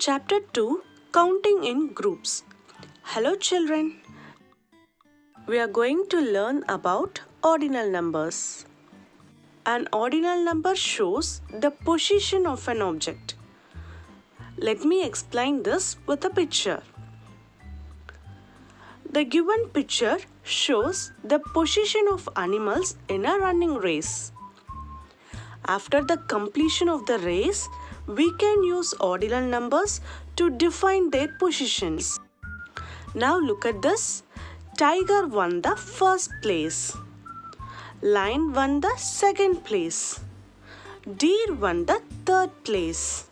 Chapter 2, Counting in Groups. Hello children. We are going to learn about ordinal numbers. An ordinal number shows the position of an object. Let me explain this with a picture. The given picture shows the position of animals in a running race. After the completion of the race, we can use ordinal numbers to define their positions. Now look at this. Tiger won the first place. Lion won the second place. Deer won the third place.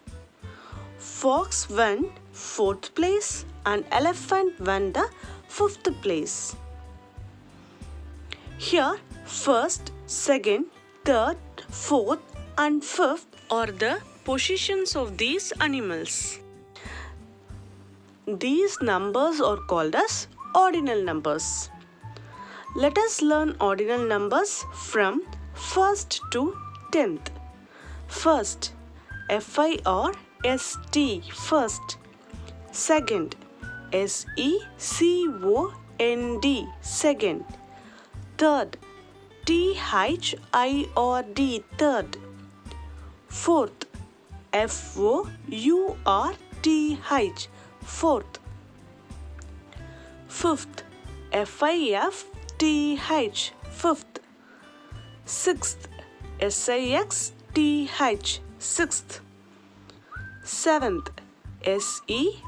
Fox won fourth place and elephant won the fifth place. Here, first, second, third, fourth and fifth are the positions of these animals. These numbers are called as ordinal numbers. Let us learn ordinal numbers from 1st to 10th. First, F-I-R-S-T, first. Second, S-E-C-O-N-D, second. Third, T-H-I-R-D, third. Fourth, F-O-U-R-T-H, fourth. Fifth, F-I-F-T-H, fifth. Sixth, S-I-X-T-H, sixth. Seventh, S-E-V-E-N-T-H,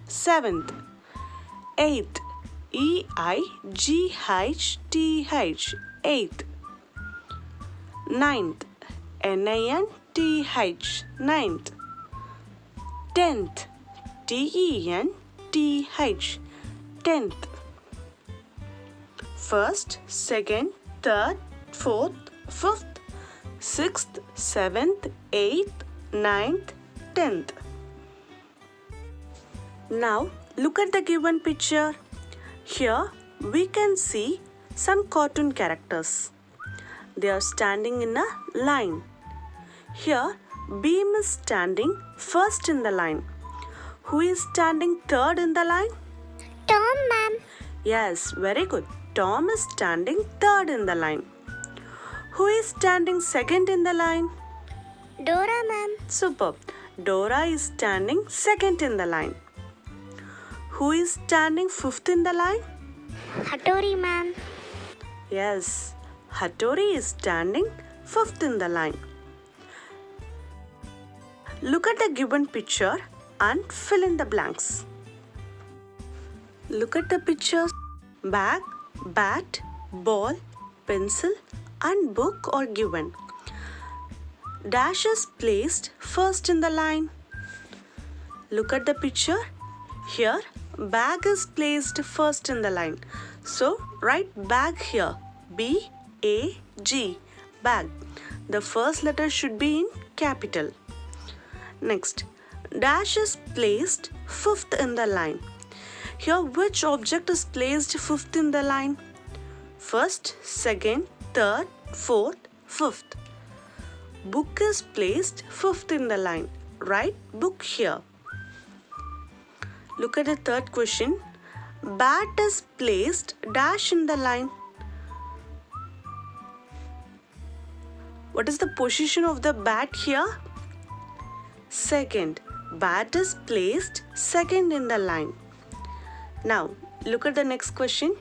seventh. Eighth, E-I-G-H-T-H, eighth. Ninth, N-I-N-T-H, ninth. Tenth, T-E-N-T-H, tenth. First, second, third, fourth, fifth, sixth, seventh, eighth, ninth, tenth. Now, look at the given picture. Here, we can see some cartoon characters. They are standing in a line. Here, Beam is standing first in the line. Who is standing third in the line? Tom, ma'am. Yes, very good. Tom is standing third in the line. Who is standing second in the line? Dora, ma'am. Superb. Dora is standing second in the line. Who is standing fifth in the line? Hattori, ma'am. Yes, Hattori is standing fifth in the line. Look at the given picture and fill in the blanks. Look at the pictures. Bag, bat, ball, pencil and book are given. Dash is placed first in the line. Look at the picture. Here, bag is placed first in the line. So, write bag here. B-A-G, bag. The first letter should be in capital. Next, dash is placed fifth in the line. Here, which object is placed fifth in the line? First, second, third, fourth, fifth. Book is placed fifth in the line. Write book here. Look at the third question. Bat is placed dash in the line. What is the position of the bat here? Second. Bat is placed second in the line. Now, look at the next question.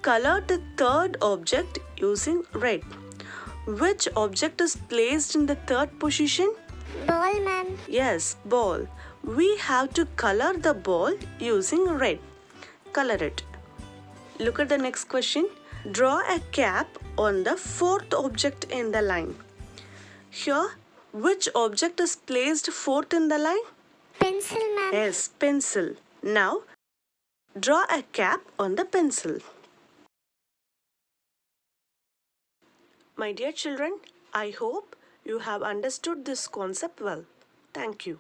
Color the third object using red. Which object is placed in the third position? Ball, ma'am. Yes, ball. We have to color the ball using red. Color it. Look at the next question. Draw a cap on the fourth object in the line. Here, which object is placed fourth in the line? Pencil, ma'am. Yes, pencil. Now, draw a cap on the pencil. My dear children, I hope you have understood this concept well. Thank you.